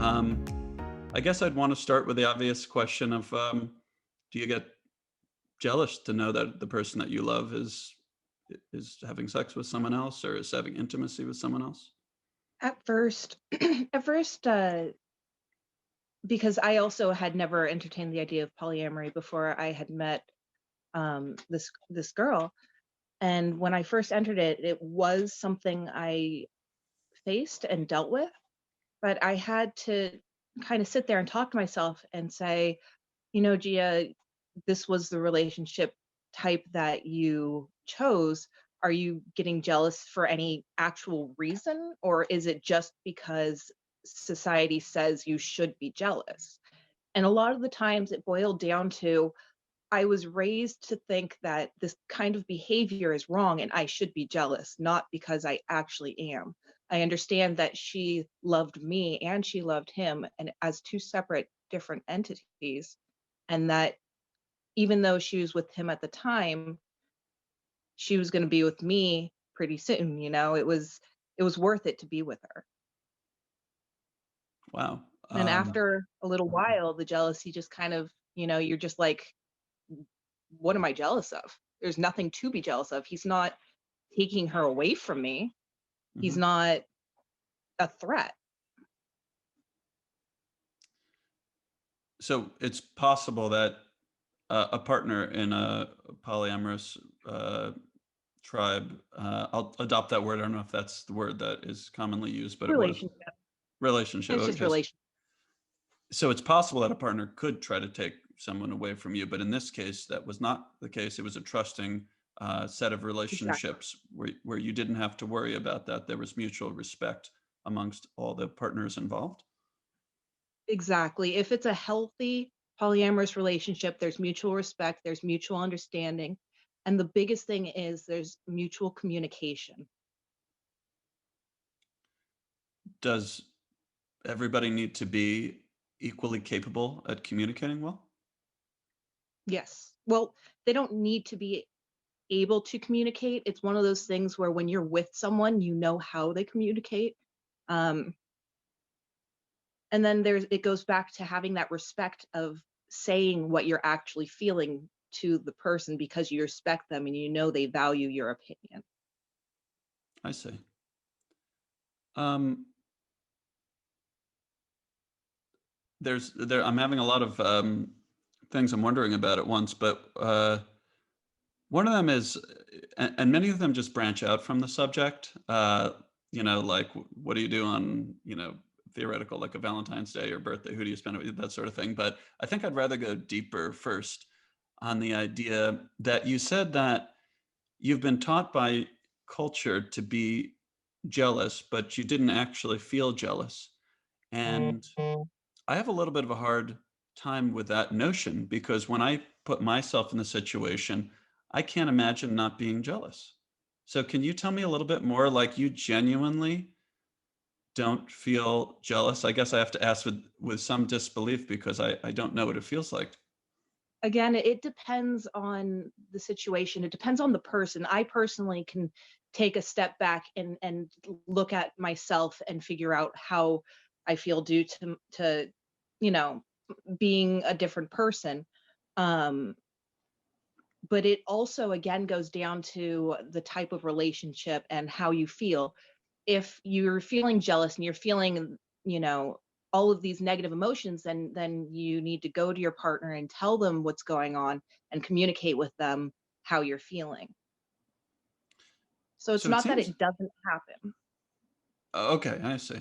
Um, I guess I'd want to start with the obvious question of do you get jealous to know that the person that you love is having sex with someone else or is having intimacy with someone else? At first at first, because I also had never entertained the idea of polyamory before I had met, this girl, and when I first entered it, it was something I faced and dealt with, but I had to kinda sit there and talk to myself and say, "You know, Gia, this was the relationship type that you chose. Are you getting jealous for any actual reason, or is it just because society says you should be jealous?" And a lot of the times it boiled down to I was raised to think that this kind of behavior is wrong and I should be jealous, not because I actually am. I understand that she loved me and she loved him and as two separate different entities, and that even though she was with him at the time, she was gonna be with me pretty soon, it was worth it to be with her. Wow. And after a little while, the jealousy just kind of, you're just like, "What am I jealous of? There's nothing to be jealous of. He's not taking her away from me. He's mhm. not a threat." So it's possible that a partner in a polyamorous tribe, I'll adopt that word. I don't know if that's the word that is commonly used, but it was Relationship. relationship. It's just Okay. relation. So it's possible that a partner could try to take someone away from you, but in this case, that was not the case. It was a trusting set of Exactly. relationships where you didn't have to worry about that. There was mutual respect amongst all the partners involved. Exactly. If it's a healthy polyamorous relationship, there's mutual respect, there's mutual understanding, and the biggest thing is there's mutual communication. Does everybody need to be equally capable at communicating well? Yes. Well, they don't need to be able to communicate. It's one of those things where when you're with someone, you know how they communicate. Um, and then it goes back to having that respect of saying what you're actually feeling to the person because you respect them and you know they value your opinion. I see. Um, I'm having a lot of things I'm wondering about at once, but one of them is, and many of them just branch out from the subject. Like what do you do on, theoretical, like a Valentine's Day or birthday? Who do you spend it with? That sort of thing. But I think I'd rather go deeper first on the idea that you said that you've been taught by culture to be jealous, but you didn't actually feel jealous. And I have a little bit of a hard time with that notion because when I put myself in the situation, I can't imagine not being jealous. So can you tell me a little bit more, like you genuinely don't feel jealous? I guess I have to ask with some disbelief because I don't know what it feels like. Again, it depends on the situation. It depends on the person. I personally can take a step back and look at myself and figure out how I feel due to you know being a different person. Um, but it also again goes down to the type of relationship and how you feel. If you're feeling jealous and you're feeling, you know, all of these negative emotions, then you need to go to your partner and tell them what's going on and communicate with them how you're feeling. So it's So it not that seems it doesn't happen. okay, I see.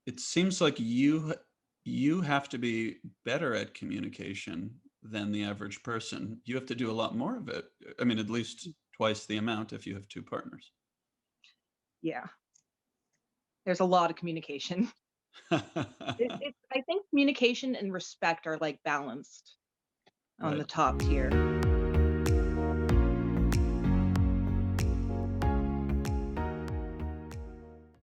It seems like you have to be better at communication than the average person. You have to do a lot more of it. I mean, at least twice the amount if you have two partners. Yeah, there's a lot of communication. I think communication and respect are like balanced on the Right. top tier.